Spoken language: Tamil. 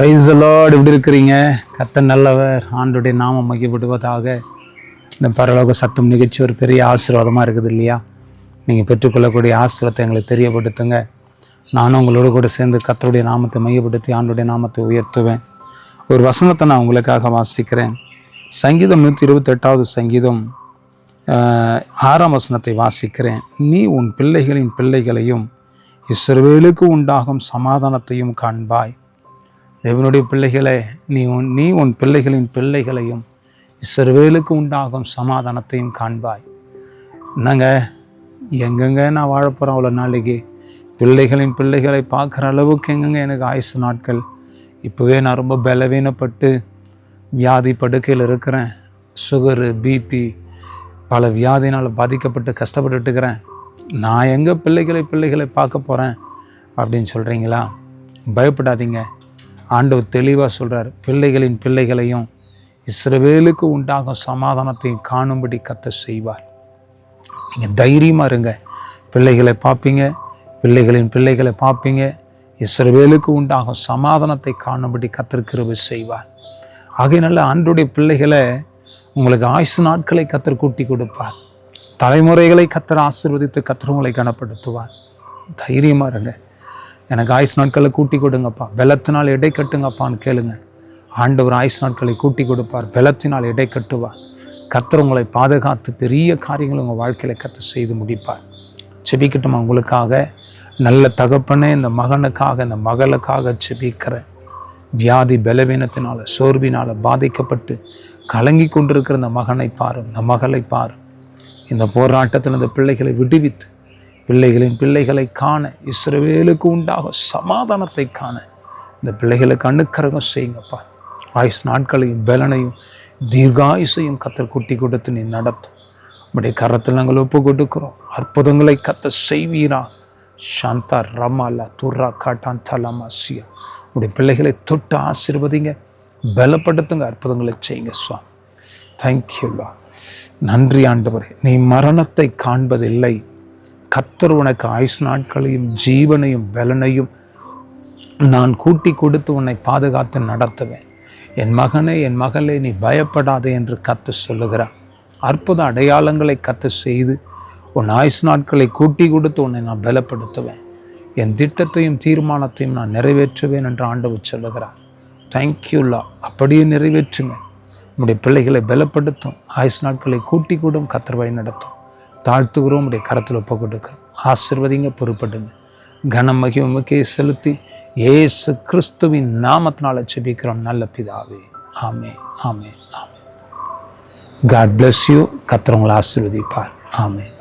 Praise the Lord. எப்படி இருக்கிறீங்க? கர்த்தர் நல்லவர். ஆண்டவருடைய நாமம் மகிமைப்படுவதாக. இந்த பரலோக சத்தம் நிகழ்ச்சி ஒரு பெரிய ஆசீர்வாதமாக இருக்குது இல்லையா? நீங்கள் பெற்றுக்கொள்ளக்கூடிய ஆசீர்வாதத்தை எங்களுக்கு தெரியப்படுத்துங்க. நானும் உங்களோட கூட சேர்ந்து கர்த்தருடைய நாமத்தை மையப்படுத்தி ஆண்டவருடைய நாமத்தை உயர்த்துவேன். ஒரு வசனத்தை நான் உங்களுக்காக வாசிக்கிறேன். சங்கீதம் 128வது சங்கீதம் 6ஆம் வசனத்தை வாசிக்கிறேன். நீ உன் பிள்ளைகளின் பிள்ளைகளையும் இஸ்ரவேலுக்கு உண்டாகும் சமாதானத்தையும் காண்பாய். தேவனுடைய பிள்ளைகளை நீ உன் பிள்ளைகளின் பிள்ளைகளையும் இஸ்ரவேலுக்கு உண்டாகும் சமாதானத்தையும் காண்பாய். என்னங்க எங்கெங்க நான் வாழப்போகிறேன்? அவ்வளோ நாளைக்கு பிள்ளைகளின் பிள்ளைகளை பார்க்குற அளவுக்கு எங்கெங்க எனக்கு ஆயுசு நாட்கள்? இப்போவே நான் ரொம்ப பலவீனப்பட்டு வியாதி படுக்கையில் இருக்கிறேன். சுகரு, பிபி, பல வியாதினால் பாதிக்கப்பட்டு கஷ்டப்பட்டுருக்கிறேன். நான் எங்கே பிள்ளைகளை பார்க்க போகிறேன் அப்படின்னு சொல்கிறீங்களா? பயப்படாதீங்க. ஆண்டவர் தெளிவாக சொல்கிறார், பிள்ளைகளின் பிள்ளைகளையும் இஸ்ரவேலுக்கு உண்டாகும் சமாதானத்தையும் காணும்படி கர்த்தர் செய்வார். நீங்கள் தைரியமாக இருங்க. பிள்ளைகளை பார்ப்பீங்க, பிள்ளைகளின் பிள்ளைகளை பார்ப்பீங்க. இஸ்ரவேலுக்கு உண்டாகும் சமாதானத்தை காணும்படி கர்த்தர் கிருபை செய்வார். ஆகையினால ஆண்டவருடைய பிள்ளைகளை உங்களுக்கு ஆயுசு நாட்களை கர்த்தர் கூட்டி கொடுப்பார். தலைமுறைகளை கர்த்தர் ஆசீர்வதித்து கர்த்தர் உங்களை கனப்படுத்துவார். தைரியமாக இருங்க. எனக்கு ஆயுசு நாட்களை கூட்டி கொடுங்கப்பா, பலத்தினால் எடை கட்டுங்கப்பான்னு கேளுங்க. ஆண்டவர் ஆயுசு நாட்களை கூட்டி கொடுப்பார், பலத்தினால் எடை கட்டுவார். கர்த்தர் உங்களை பாதுகாத்து பெரிய காரியங்களை உங்கள் வாழ்க்கையில் கர்த்தர் செய்து முடிப்பார். செபிக்கட்டுமா? உங்களுக்காக நல்ல தகப்பனே, இந்த மகனுக்காக இந்த மகளுக்காக செபிக்கிறேன். வியாதி பலவீனத்தினால் சோர்வினால் பாதிக்கப்பட்டு கலங்கி கொண்டிருக்கிற இந்த மகனை பாரு, இந்த மகளை பாரு. இந்த போராட்டத்தில் இந்த பிள்ளைகளை விடுவித்து பிள்ளைகளின் பிள்ளைகளை காண, இஸ்ரவேலுக்கு உண்டாக சமாதானத்தை காண இந்த பிள்ளைகளுக்கு அனுக்கிரகம் செய்யுங்கப்பா. ஆயுசு நாட்களையும் பலனையும் தீர்காயுசையும் கர்த்தர் கூட்டி கொடுத்து நீ நடத்தும். உடைய கரத்தில் நாங்கள் ஒப்பு கொடுக்கிறோம். அற்புதங்களை கர்த்தர் செய்வீரா. சாந்தா ரமாலா துர்ரா காட்டான் தலமாசியா. உடைய பிள்ளைகளை தொட்டு ஆசீர்வதிங்க, பலப்படுத்துங்க, அற்புதங்களை செய்யுங்க சுவாமி. தேங்க்யூலா. நன்றி ஆண்டவரே. நீ மரணத்தை காண்பதில்லை. கர்த்தர் உனக்கு ஆயுசு நாட்களையும் ஜீவனையும் பலனையும் நான் கூட்டி கொடுத்து உன்னை பாதுகாத்து நடத்துவேன். என் மகனே, என் மகளே, நீ பயப்படாதே என்று கர்த்தர் சொல்லுகிறார். அற்புத அடையாளங்களை கர்த்தர் செய்து உன் ஆயுசு நாட்களை கூட்டி கொடுத்து உன்னை நான் பலப்படுத்துவேன். என் திட்டத்தையும் தீர்மானத்தையும் நான் நிறைவேற்றுவேன் என்று ஆண்டவர் சொல்லுகிறார். தேங்க்யூல்லா. அப்படியே நிறைவேற்றுங்க. உடைய பிள்ளைகளை பலப்படுத்தும், ஆயுசு நாட்களை கூட்டி கூடும், கர்த்தர் வழி நடத்தும். தாழ்த்துகிறோம், உடைய கரத்தில் ஒப்பு கொடுக்கிறோம். ஆசீர்வதிங்க, பொறுப்படுங்க. கனம் மகிமைக்கே செலுத்தி இயேசு கிறிஸ்துவின் நாமத்தினால ஜெபிக்கிறோம் நல்ல பிதாவே. ஆமென், ஆமென், ஆமென். God bless you. கர்த்தர் உங்களை ஆசீர்வதிப்பார். ஆமென்.